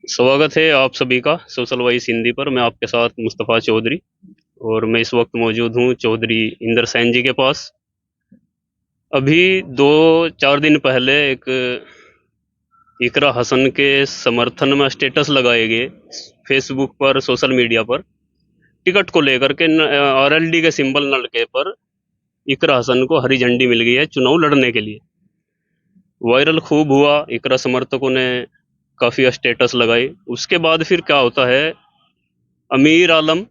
स्वागत है आप सभी का सोशल वॉइस हिंदी पर। मैं आपके साथ मुस्तफ़ा चौधरी और मैं इस वक्त मौजूद हूँ चौधरी इंदर सैन जी के पास। अभी 2-4 दिन पहले एक इकरा हसन के समर्थन में स्टेटस लगाए गए फेसबुक पर, सोशल मीडिया पर, टिकट को लेकर के आरएलडी के सिंबल नलके पर इकरा हसन को हरी झंडी मिल गई है चुनाव लड़ने के लिए। वायरल खूब हुआ, इकरा समर्थकों ने काफ़ी स्टेटस लगाए। उसके बाद फिर क्या होता है, अमीर आलम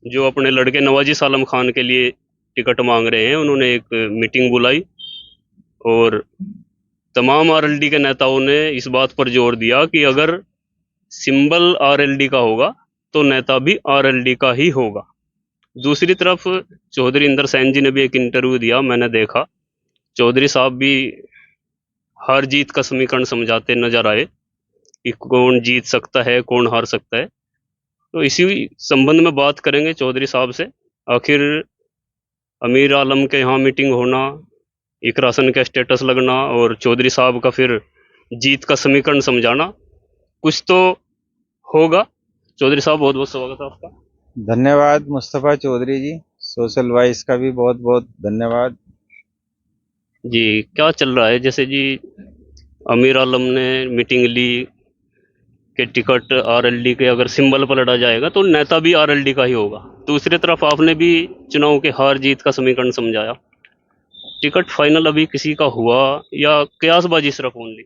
जो अपने लड़के नवाजिश आलम खान के लिए टिकट मांग रहे हैं, उन्होंने एक मीटिंग बुलाई और तमाम आरएलडी के नेताओं ने इस बात पर जोर दिया कि अगर सिंबल आरएलडी का होगा तो नेता भी आरएलडी का ही होगा। दूसरी तरफ चौधरी इंदर सैन जी ने भी एक इंटरव्यू दिया, मैंने देखा। चौधरी साहब भी हार जीत का समीकरण समझाते नजर आए कि कौन जीत सकता है, कौन हार सकता है। तो इसी संबंध में बात करेंगे चौधरी साहब से। आखिर अमीर आलम के यहाँ मीटिंग होना, इकरा हसन का स्टेटस लगना और चौधरी साहब का फिर जीत का समीकरण समझाना, कुछ तो होगा। चौधरी साहब, बहुत बहुत स्वागत है आपका। धन्यवाद मुस्तफ़ा चौधरी जी। सोशल वॉइस का भी बहुत बहुत धन्यवाद। जी, क्या चल रहा है? जैसे जी, अमीर आलम ने मीटिंग ली कि टिकट आरएलडी के अगर सिंबल पर लड़ा जाएगा तो नेता भी आरएलडी का ही होगा। दूसरी तरफ आपने भी चुनाव के हार जीत का समीकरण समझाया। टिकट फाइनल अभी किसी का हुआ या कयासबाजी सिर्फ ओनली?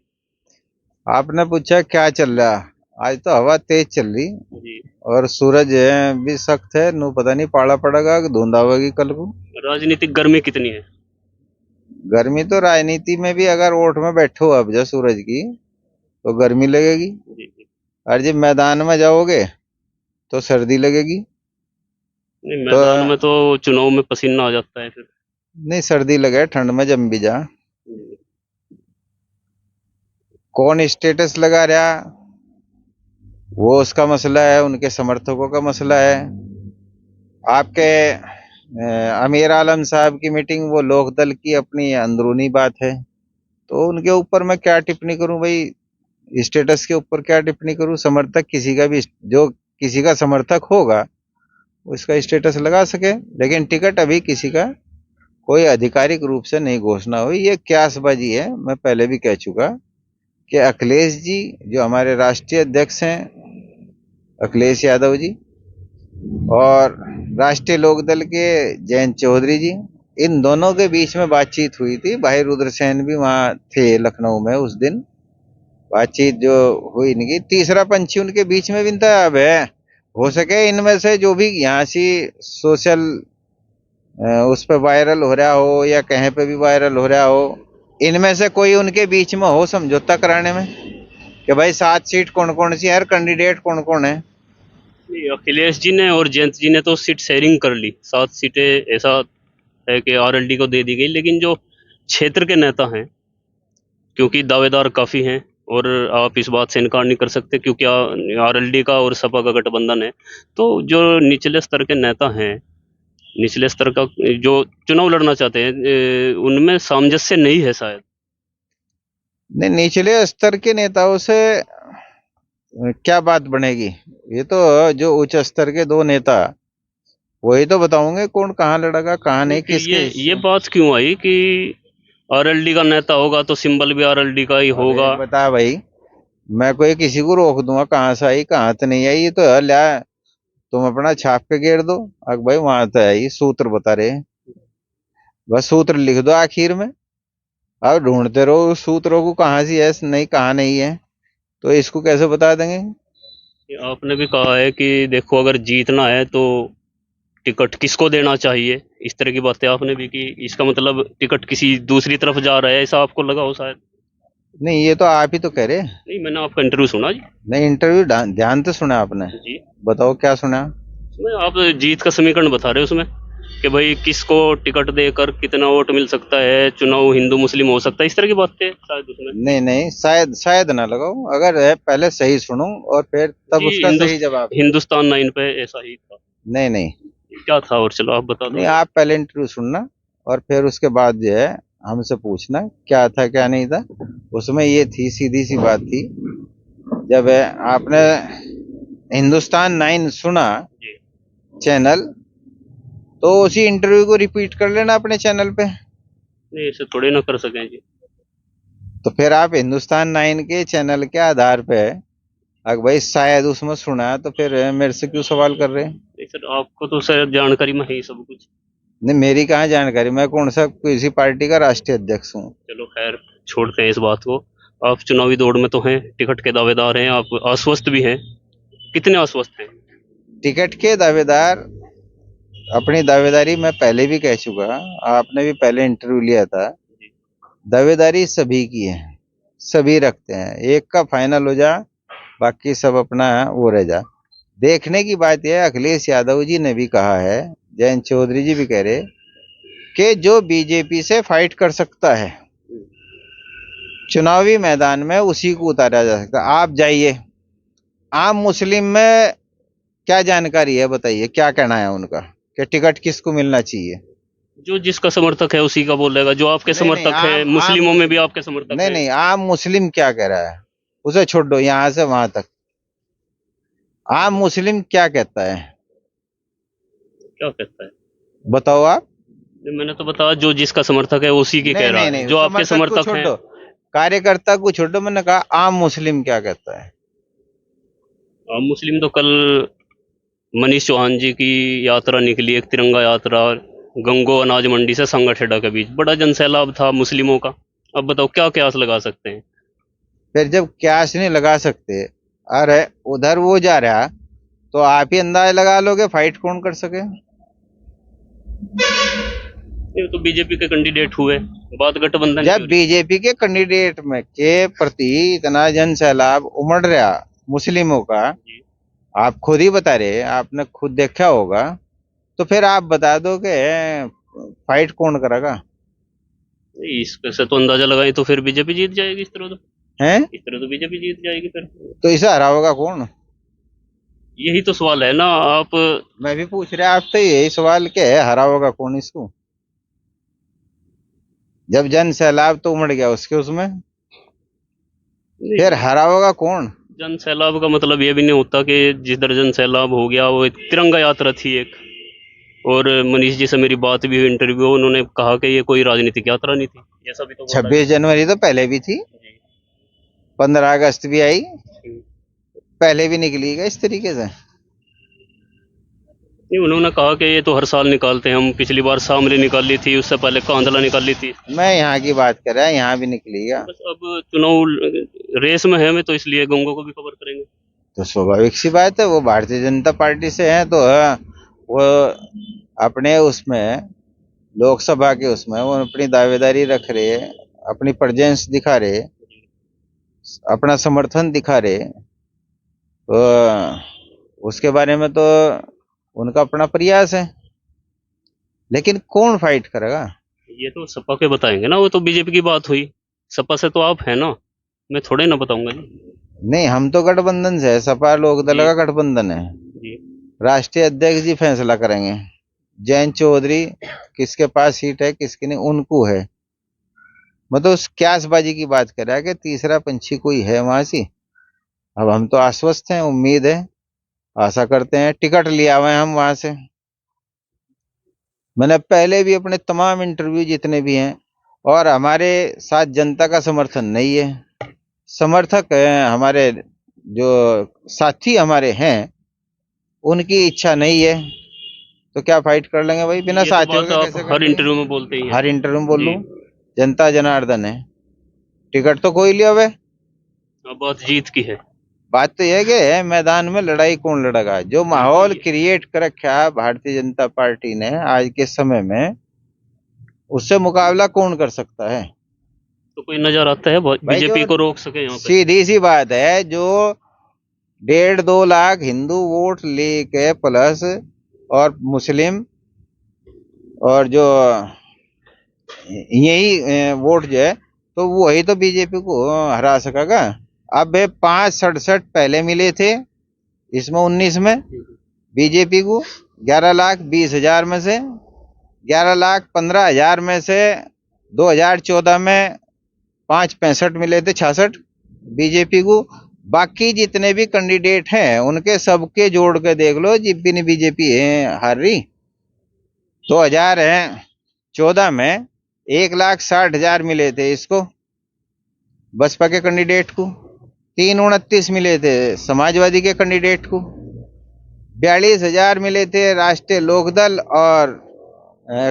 आपने पूछा क्या चल रहा। आज तो हवा तेज चल रही जी। और सूरज भी सख्त है। नू पता नहीं पाला पड़ेगा कि धुंध आवेगी कल को। राजनीतिक गर्मी कितनी है? गर्मी तो राजनीति में भी अगर ओट में बैठो अब जो सूरज की तो गर्मी लगेगी। जी जी। और जब मैदान में जाओगे तो सर्दी लगेगी। नहीं, तो मैदान में तो चुनाव में पसीना आ जाता है फिर। नहीं, सर्दी लगे ठंड में जम भी जा। जी। कौन स्टेटस लगा रहा वो उसका मसला है, उनके समर्थकों का मसला है। आपके अमीर आलम साहब की मीटिंग वो लोकदल की अपनी अंदरूनी बात है, तो उनके ऊपर मैं क्या टिप्पणी करूं भाई। स्टेटस के ऊपर क्या टिप्पणी करूं। समर्थक किसी का भी, जो किसी का समर्थक होगा वो इसका स्टेटस लगा सके, लेकिन टिकट अभी किसी का कोई आधिकारिक रूप से नहीं घोषणा हुई। ये क्यासबाजी है। मैं पहले भी कह चुका कि अखिलेश जी जो हमारे राष्ट्रीय अध्यक्ष हैं, अखिलेश यादव जी, और राष्ट्रीय लोकदल के जयंत चौधरी जी, इन दोनों के बीच में बातचीत हुई थी। भाई रुद्रसेन भी वहां थे लखनऊ में उस दिन। बातचीत जो हुई इनकी, तीसरा पंछी उनके बीच में भी था। अब है हो सके इनमें से जो भी यहाँ से सोशल उस पर वायरल हो रहा हो या कहीं पे भी वायरल हो रहा हो, इनमें से कोई उनके बीच में हो समझौता कराने में कि भाई 7 सीट कौन कौन सी है, हर कैंडिडेट कौन कौन है। नहीं, अखिलेश जी ने और जयंत जी ने तो सीट शेयरिंग कर ली, 7 सीटें ऐसा है कि आरएलडी को दे दी गई। लेकिन जो क्षेत्र के नेता हैं, क्योंकि दावेदार काफ़ी हैं और आप इस बात से इनकार नहीं कर सकते, क्योंकि आरएलडी का और सपा का गठबंधन है। तो जो निचले स्तर के नेता हैं, निचले स्तर का जो चुनाव लड़ना चाहते हैं, उनमें सामंजस्य नहीं है शायद। नहीं, निचले स्तर के नेताओं से क्या बात बनेगी। ये तो जो उच्च स्तर के दो नेता वही तो बताओगे कौन कहाँ लड़ेगा कहाँ नहीं, नहीं, फिर किसके ये हिस्से। बात क्यों आई कि आरएलडी का नेता होगा तो सिंबल भी आरएलडी का ही अबे होगा? बता भाई, मैं कोई किसी को रोक दूंगा कहाँ से आई कहाँ से नहीं आई। ये तो है ल्या, तुम अपना छाप के घेर दो। अब भाई वहां तो आई सूत्र बता रहे हैं, बस सूत्र लिख दो आखिर में। अब ढूंढते रहो उस सूत्रों को कहाँ से है नहीं कहाँ नहीं है, तो इसको कैसे बता देंगे। आपने भी कहा है कि देखो, अगर जीतना है तो टिकट किसको देना चाहिए, इस तरह की बातें आपने भी की। इसका मतलब टिकट किसी दूसरी तरफ जा रहा है, ऐसा आपको लगा हो शायद। नहीं, ये तो आप ही तो कह रहे। नहीं, मैंने आपका इंटरव्यू सुना जी। नहीं, इंटरव्यू ध्यान से सुना आपने। जी। बताओ क्या सुना। उसमें आप जीत का समीकरण बता रहे हो उसमें, कि भाई किसको टिकट देकर कितना वोट मिल सकता है, चुनाव हिंदू मुस्लिम हो सकता है, इस तरह की बातें शायद उसमें। नहीं नहीं, शायद शायद ना लगाओ। अगर है पहले सही सुनो और फिर तब जी, उसका सही जवाब दो। हिंदुस्तान 9 पे ऐसा ही था। नहीं नहीं क्या था, और चलो आप बता दो नहीं, अगर। आप पहले इंटरव्यू सुनना और फिर उसके बाद जो है हमसे पूछना क्या था क्या नहीं था। उसमें ये थी, सीधी सी बात थी जब आपने हिंदुस्तान 9 सुना जी। चैनल, तो उसी इंटरव्यू को रिपीट कर लेना अपने चैनल पे। नहीं, ऐसे थोड़े ना कर सकें जी। तो फिर आप हिंदुस्तान 9 के चैनल के आधार पे अगर भाई शायद उसमें सुना, तो फिर मेरे से क्यों सवाल कर रहे हैं? नहीं सर, आपको तो शायद जानकारी में है ही सब कुछ। नहीं, मेरी कहाँ जानकारी, मैं कौन सा किसी पार्टी का राष्ट्रीय अध्यक्ष हूँ? चलो खैर, छोड़ते हैं इस बात को। आप चुनावी दौड़ में तो हैं, टिकट के दावेदार हैं, आप आश्वस्त भी हैं। कितने आश्वस्त हैं? टिकट के दावेदार, अपनी दावेदारी मैं पहले भी कह चुका, आपने भी पहले इंटरव्यू लिया था। जी। दावेदारी सभी की है, सभी रखते हैं, एक का फाइनल हो जा, बाकी सब अपना वो रह जा। देखने की बात यह है, अखिलेश यादव जी ने भी कहा है, जयंत चौधरी जी भी कह रहे कि जो बीजेपी से फाइट कर सकता है चुनावी मैदान में, उसी को उतारा जा सकता है। आप जाइए, आम मुस्लिम में क्या जानकारी है बताइए, क्या कहना है उनका कि टिकट किसको मिलना चाहिए? जो जिसका समर्थक है उसी का बोलेगा। जो आपके नहीं नहीं, समर्थक है, आम आम मुस्लिमों में भी आपके समर्थक नहीं हैं। नहीं, आम मुस्लिम क्या कह रहा है उसे छोड़ दो, यहां से वहां तक आम मुस्लिम क्या कहता है, क्या कहता है? बताओ आप। नहीं, मैंने तो बताया जो जिसका समर्थक है उसी की कह नहीं रहा नहीं है, नहीं, जो आपके समर्थक को समर्थक छोड़ हैं। दो, कार्यकर्ता को छोड़ दो, मैंने कहा आम मुस्लिम क्या कहता है? मुस्लिम तो कल मनीष चौहान जी की यात्रा निकली, एक तिरंगा यात्रा, गंगो अनाज मंडी से संगठेड़ा के बीच बड़ा जनसैलाब था मुस्लिमों का। अब बताओ क्या कयास लगा सकते हैं? फिर जब क्यास नहीं लगा सकते, अरे उधर वो जा रहा, तो आप ही अंदाज लगा लोगे फाइट कौन कर सके? ये तो बीजेपी के कैंडिडेट हुए, बात गठबंधन की हो जब रही। बीजेपी के कैंडिडेट में के प्रति इतना जन सैलाब उमड़ रहा मुस्लिमों का, जी। आप खुद ही बता रहे, आपने खुद देखा होगा, तो फिर आप बता दो कि फाइट कौन करेगा? नहीं, इससे तो अंदाजा लगाए तो फिर बीजेपी जीत जाएगी इस तरह तो। हैं? इस तरह तो बीजेपी जीत जाएगी फिर। तो इसे हरा होगा कौन? यही तो सवाल है ना आप। मैं भी पूछ रहा आपसे यही सवाल के हरा होगा कौन इसको, जब जन सैलाब तो उमड़ गया उसके उसमें, फिर नहीं, हरा होगा कौन? जन सैलाब का मतलब ये भी नहीं होता कि जिधर जन सैलाब हो गया वो एक तिरंगा यात्रा थी एक। और मनीष जी से मेरी बात भी हुई इंटरव्यू, उन्होंने कहा कि ये कोई राजनीतिक यात्रा नहीं थी, ऐसा भी तो बोला 26 जनवरी तो पहले भी थी, जी। 15 अगस्त भी आई, हम्म। पहले भी निकली गई इस तरीके से। नहीं, उन्होंने कहा कि ये तो हर साल निकालते हैं हम, पिछली बार शामली निकाली थी, उससे पहले कांधला निकाली थी। मैं यहाँ की बात कर रहा, यहाँ भी निकलेगा। बस अब चुनाव रेस में है, मैं तो इसलिए गंगो को भी कवर करेंगे। तो स्वाभाविक सी बात है, वो भारतीय जनता पार्टी से है, तो वो अपने उसमें लोकसभा के उसमें वो अपनी दावेदारी रख रहे, अपनी प्रेजेंस दिखा रहे, अपना समर्थन दिखा रहे, तो उसके बारे में तो उनका अपना प्रयास है, लेकिन कौन फाइट करेगा? ये तो सपा के बताएंगे ना, वो तो बीजेपी की बात हुई। सपा से तो आप है ना, मैं थोड़े ना बताऊंगा जी। नहीं, हम तो गठबंधन से है, सपा लोकदल जी। का गठबंधन है। जी। राष्ट्रीय अध्यक्ष जी फैसला करेंगे, जयंत चौधरी किसके पास सीट है किसकी नहीं उनको है। मतलब उस क्यासबाजी की बात कर रहा है कि तीसरा पंछी कोई है वहां से। अब हम तो आश्वस्त हैं, उम्मीद है, आशा करते हैं, टिकट लिया हुआ है हम वहां से। मैंने पहले भी अपने तमाम इंटरव्यू जितने भी हैं, और हमारे साथ जनता का समर्थन नहीं है, समर्थक हैं हमारे, जो साथी हमारे हैं, उनकी इच्छा नहीं है, तो क्या फाइट कर लेंगे भाई, बिना ये तो साथियों बात के आप कैसे कर हर लेंगे? इंटरव्यू में बोलते ही हैं। हर इंटरव्यू में बोल जी। लूं, जनता जनार्दन है, टिकट तो कोई लिया हुआ है। अब बात जीत की है। बात तो यह है कि मैदान में लड़ाई कौन लड़ेगा, जो माहौल क्रिएट कर रखा है भारतीय जनता पार्टी ने आज के समय में, उससे मुकाबला कौन कर सकता है? तो कोई नजर आता है भाई जो बीजेपी को रोक सके यहाँ पे? सीधी सी बात है, जो 1.5-2 लाख हिंदू वोट लेके प्लस और मुस्लिम, और जो यही वोट जो है, तो वही तो बीजेपी को हरा सकेगा। अब 5.67 पहले मिले थे, इसमें 19 में बीजेपी को 11,20,000 में से, 11,15,000 में से 2014 में 5.65 मिले थे, 66 बीजेपी को। बाकी जितने भी कैंडिडेट हैं उनके सबके जोड़ के देख लो, जितनी बीजेपी है हार रही। 2014 में 1,60,000 मिले थे इसको, बसपा के कैंडिडेट को। 329 मिले थे समाजवादी के कैंडिडेट को। 42,000 मिले थे राष्ट्रीय लोकदल और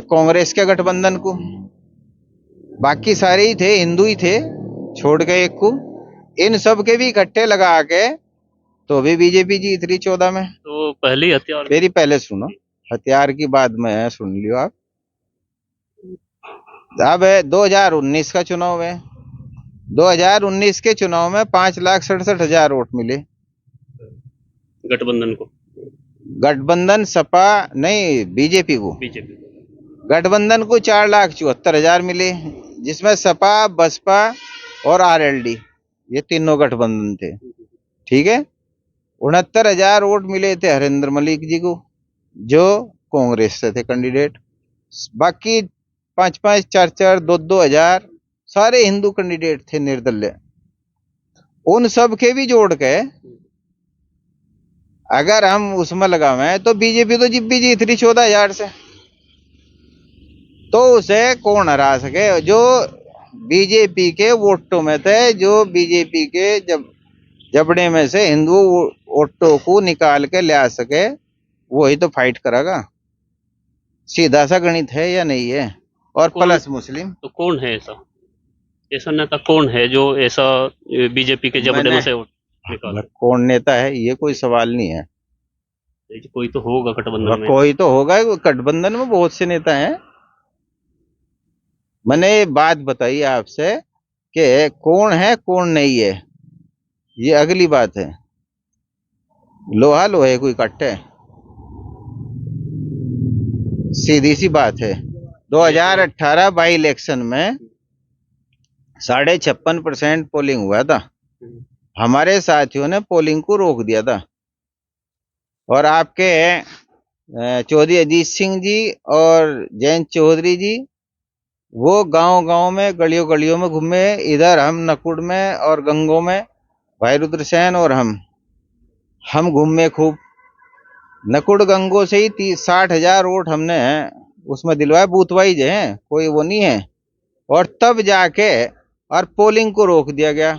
कांग्रेस के गठबंधन को। बाकी सारे ही थे, हिंदू ही थे, छोड़ के एक को। इन सब के भी इकट्ठे लगा के तो भी बीजेपी जीत रही 14 में। तो पहले ही हथियार मेरी पहले सुनो, हथियार की बाद में सुन लियो आप। अब 2019 का चुनाव है। 2019 के चुनाव में 5,67,000 वोट मिले गठबंधन को, गठबंधन सपा नहीं बीजेपी को। बीजेपी गठबंधन को 4,74,000 मिले, जिसमें सपा बसपा और आरएलडी ये तीनों गठबंधन थे। ठीक है। 69,000 वोट मिले थे हरिंद्र मलिक जी को, जो कांग्रेस से थे कैंडिडेट। बाकी 5-5, 4-4, 2-2 हजार सारे हिंदू कैंडिडेट थे निर्दलीय। उन सब के भी जोड़ के अगर हम उसमें लगावे तो बीजेपी तो भी जीत रही 14,000 से। तो उसे कौन हरा सके? जो बीजेपी के वोटों में थे, जो बीजेपी के जबड़े में से हिंदू वोटों को निकाल के ले आ सके, वही तो फाइट करेगा। सीधा सा गणित है या नहीं है? और प्लस मुस्लिम। तो कौन है ऐसा, ऐसा नेता कौन है जो ऐसा बीजेपी के जबड़े में से वोट निकाले? कौन नेता है ये कोई सवाल नहीं है। कोई तो होगा गठबंधन में। कोई तो होगा, गठबंधन में बहुत से नेता हैं। मैंने ये बात बताई आपसे कि कौन है कौन नहीं है, ये अगली बात है। लोहा लोहे को इकट्ठे, सीधी सी बात है। 2018 बाई इलेक्शन में 56.5% पोलिंग हुआ था। हमारे साथियों ने पोलिंग को रोक दिया था, और आपके चौधरी अजीत सिंह जी और जयंत चौधरी जी वो गांव गांव में गलियों गलियों में घूमे। इधर हम नकुड़ में और गंगों में भाई रुद्रसेन और हम घूमे खूब। नकुड़ गंगों से ही 60,000 वोट हमने उसमें दिलवाए, बूथ वाइज है, कोई वो नहीं है। और तब जाके और पोलिंग को रोक दिया गया,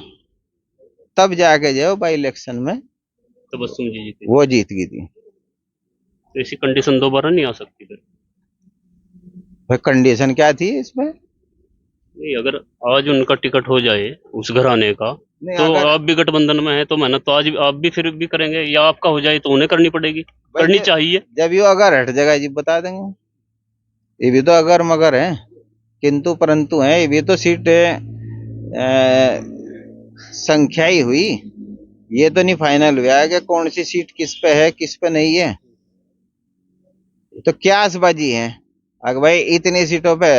तब जाके जो बाई इलेक्शन में तबस्सुम जी जीते, वो जीत गई थी। तो ऐसी कंडीशन दोबारा नहीं आ सकती फिर? भाई कंडीशन क्या थी इसमें? नहीं, अगर आज उनका टिकट हो जाए उस घराने का, नहीं, तो अगर आप भी गठबंधन में है तो मेहनत तो आज आप भी फिर भी करेंगे, या आपका हो जाए तो उन्हें करनी पड़ेगी, करनी चाहिए। जब ये अगर हट जाएगा जी बता देंगे। ये भी तो अगर मगर है, किंतु परंतु है। ये भी तो सीट संख्या ही हुई, ये तो नहीं फाइनल हुआ है कि कौन सी सीट किस पे है किस पे नहीं है। तो क्यासबाजी है। अगर भाई इतनी सीटों पे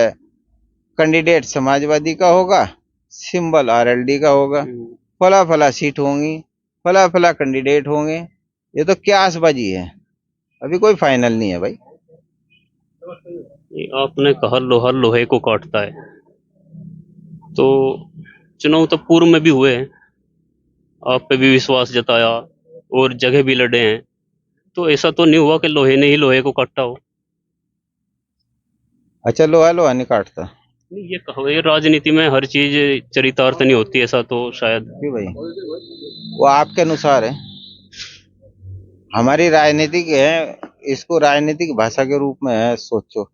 कैंडिडेट समाजवादी का होगा, सिंबल आरएलडी का होगा, फला फला सीट होंगी, फला फला कैंडिडेट होंगे, ये तो क्यासबाजी है, अभी कोई फाइनल नहीं है भाई। आपने कहा लोहा लोहे को काटता है, तो चुनाव तो पूर्व में भी हुए हैं, आप पे भी विश्वास जताया और जगह भी लड़े हैं, तो ऐसा तो नहीं हुआ कि लोहे ने ही लोहे को काटा हो? अच्छा, लोहा लोहा नहीं काटता? नहीं, ये कहो, ये राजनीति में हर चीज चरितार्थ नहीं होती, ऐसा तो शायद। क्यों भाई? वो आपके अनुसार है, हमारी राजनीतिक है, इसको राजनीतिक भाषा के रूप में है, सोचो,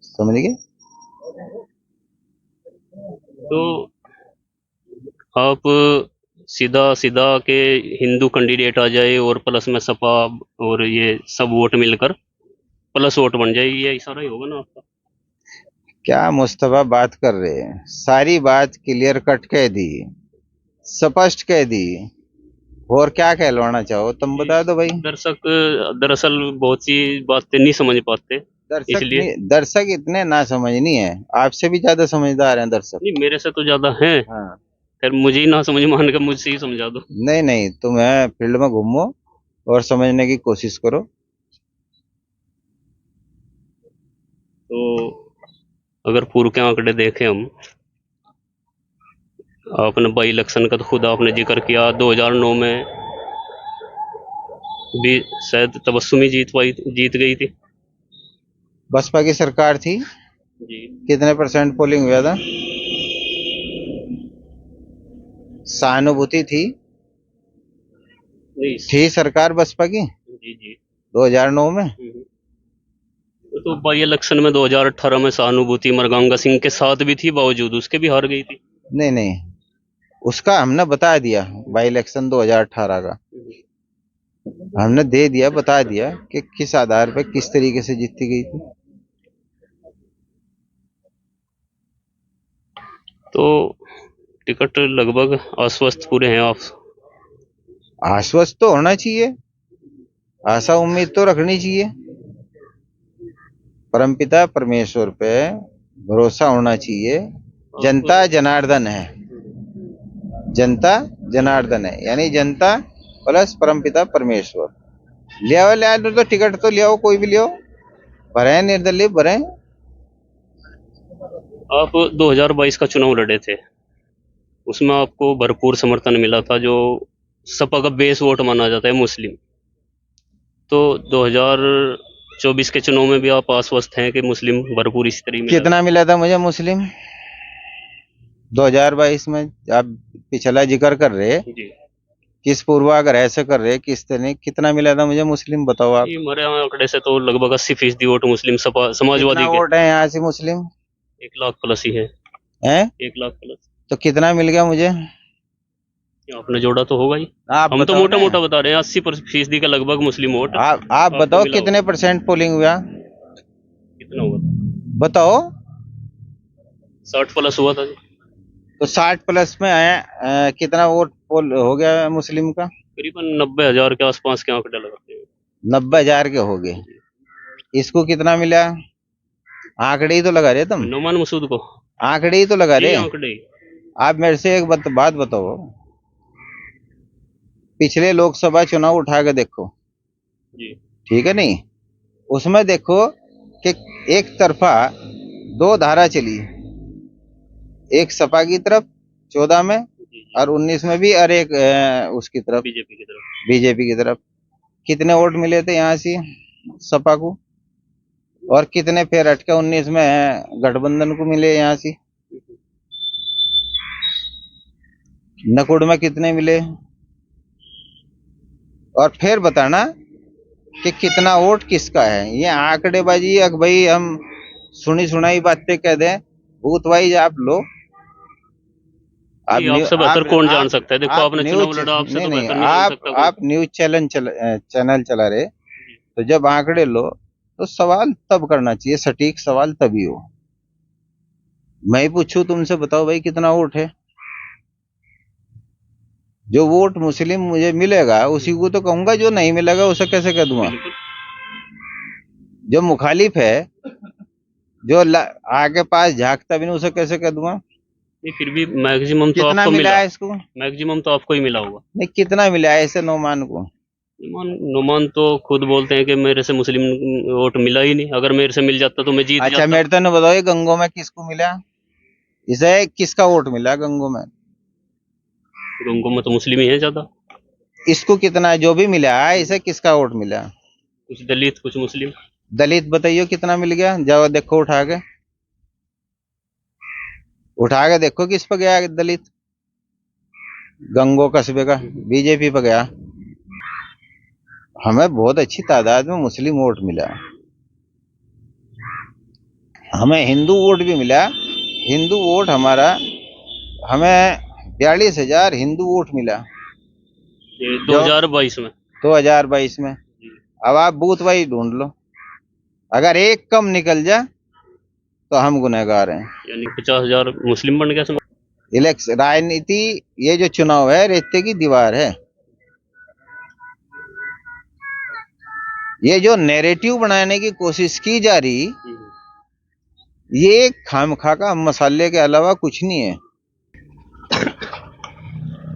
समझ गए? तो आप सीधा सीधा के हिंदू कैंडिडेट आ जाए और प्लस में सपा और ये सब वोट मिलकर प्लस वोट बन जाए, ये इशारा ही होगा ना आपका? क्या मुस्तफा बात कर रहे हैं? सारी बात क्लियर कट कह दी, स्पष्ट कह दी, और क्या कहलवाना चाहो तुम बता दो भाई। दर्शक दरअसल बहुत सी बातें नहीं समझ पाते, इसलिए। दर्शक इतने ना समझनी है, आपसे भी ज्यादा समझदार हैं दर्शक। नहीं, मेरे से तो ज्यादा है। हाँ। फिर मुझे ही ना समझ मान कर मुझसे ही समझा दो। नहीं नहीं, तुम्हें फील्ड में घूमो और समझने की कोशिश करो। तो अगर पूर्व के आंकड़े देखें हम, आपने बाई इलेक्शन का तो खुद आपने जिक्र किया, 2009 में भी शायद तबस्सुमी जीत गई थी। बसपा की सरकार थी। जी। कितने परसेंट पोलिंग हुआ था? सहानुभूति थी। नहीं। थी सरकार बसपा की जी जी। 2009 में। तो बाई इलेक्शन में 2018 में सहानुभूति मरगंगा सिंह के साथ भी थी, बावजूद उसके भी हार गई थी। नहीं नहीं, उसका हमने बता दिया, बाई इलेक्शन 2018 का हमने दे दिया, बता दिया कि किस आधार पे किस तरीके से जीती गई थी। तो टिकट लगभग आश्वस्त पूरे हैं आप? आश्वस्त तो होना चाहिए, आशा उम्मीद तो रखनी चाहिए। परमपिता परमेश्वर पे भरोसा होना चाहिए। जनता जनार्दन है, जनता जनार्दन है, यानी जनता प्लस परमपिता परमेश्वर। ले आओ तो टिकट तो ले आओ, कोई भी ले आओ, भरे निर्दलीय भरे। आप 2022 का चुनाव लड़े थे, उसमें आपको भरपूर समर्थन मिला था, जो सपा का बेस वोट माना जाता है मुस्लिम। तो 2024 के चुनाव में भी आप आश्वस्त हैं कि मुस्लिम भरपूर स्त्री मिला? कितना मिला था मुझे मुस्लिम 2022 में? आप पिछला जिक्र कर रहे, जी। किस पूर्वाग्रह से कर रहे, किस तरह कितना मिला था मुझे मुस्लिम, बताओ आप। हमारे यहाँ आंकड़े से तो लगभग 80% वोट मुस्लिम सपा समाजवादी कितना के। वोट है यहाँ से मुस्लिम? 1 लाख प्लस ही है। हैं? 1 लाख प्लस। तो कितना मिल गया मुझे? आपने जोड़ा तो होगा ही। आप हम तो बताओ मोटा ना। मोटा बता रहे हैं, 80% के लगभग मुस्लिम वोट आप आपको बताओ मिला कितने होगा। परसेंट पोलिंग हुआ? कितना हुआ था? बताओ। 60 प्लस हुआ था जी। तो 60 प्लस में आया, कितना वोट पोल हो गया मुस्लिम का? करीबन 90,000 के आसपास के आंकड़े लगाते हैं। 90,000 के हो गए। इसको कितना मिला? आंकड़े ही तो लगा रहे तुम, नुमान मसूद को। आंकड़े ही तो लगा जी रहे। आंकड़े। आप मेरे से एक बात बताओ, पिछले लोकसभा चुनाव उठा के देखो, जी ठीक है नहीं? उसमें देखो कि एक तरफा दो धारा चली, एक सपा की तरफ 14 में जी। और 19 में भी, और एक उसकी तरफ बीजेपी की तरफ। बीजेपी की तरफ। कितने वोट मिले थे यहाँ से सपा को, और कितने फिर अटके 19 में गठबंधन को मिले यहाँ से? नकुड़ में कितने मिले? और फिर बताना कि कितना वोट किसका है। ये आंकड़ेबाजी, अगर भाई हम सुनी सुनाई बातें कह दें, भूतवाइज आप लोग। आपसे बेहतर कौन जान सकता है? देखो आप आपने चुनाव न्यूज लड़ा, आपसे नहीं तो नहीं, बेहतर नहीं जान सकता कोई। आप न्यूज चैनल चला रहे, तो जब आंकड़े लो तो सवाल तब करना चाहिए, सटीक सवाल तभी हो। मैं ही पूछूं तुमसे, बताओ भाई कितना वोट है? जो वोट मुस्लिम मुझे मिलेगा उसी को तो कहूंगा, जो नहीं मिलेगा उसे कैसे कह दूंगा? बिल्कुल। जो मुखालिफ है, जो आगे पास झांकता भी नहीं, उसे कैसे कह दूंगा? नहीं, फिर भी मैक्सिमम तो कितना आपको मिला मिला। है इसको? मैक्सिमम तो आपको ही मिला होगा। नहीं, कितना मिला है ऐसे नौमान को? नुमान तो खुद बोलते हैं कि मेरे से मुस्लिम वोट मिला ही नहीं, अगर मेरे से मिल जाता तो मैं जीत अच्छा, जाता। मेरे तो नहीं बताओ, ये गंगो में किसको मिला? इसे किसका वोट मिला गंगो में? गंगों में तो मुस्लिम ही है ज्यादा। इसको कितना, जो भी मिला है, इसे किसका वोट मिला? कुछ दलित कुछ मुस्लिम। दलित बताइए कितना मिल गया, जाओ देखो, उठा के देखो किस पर गया दलित। गंगो कस्बे का बीजेपी पर गया। हमें बहुत अच्छी तादाद में मुस्लिम वोट मिला, हमें हिंदू वोट भी मिला। हिंदू वोट हमारा, हमें 42,000 हिंदू वोट मिला ये जो 2022 में। 2022 में। अब आप बूथ वाइज ढूंढ लो, अगर एक कम निकल जाए तो हम गुनहगार हैं। यानी 50,000 मुस्लिम बन गया। इलेक्शन राजनीति, ये जो चुनाव है रेते की दीवार है। ये जो नैरेटिव बनाने की कोशिश की जा रही, ये खामखा का मसाले के अलावा कुछ नहीं है।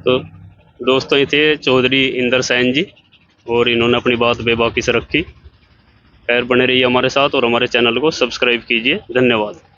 तो दोस्तों, ये थे चौधरी इंदर सैन जी, और इन्होंने अपनी बात बेबाकी से रखी। खैर, बने रहिए हमारे साथ और हमारे चैनल को सब्सक्राइब कीजिए। धन्यवाद।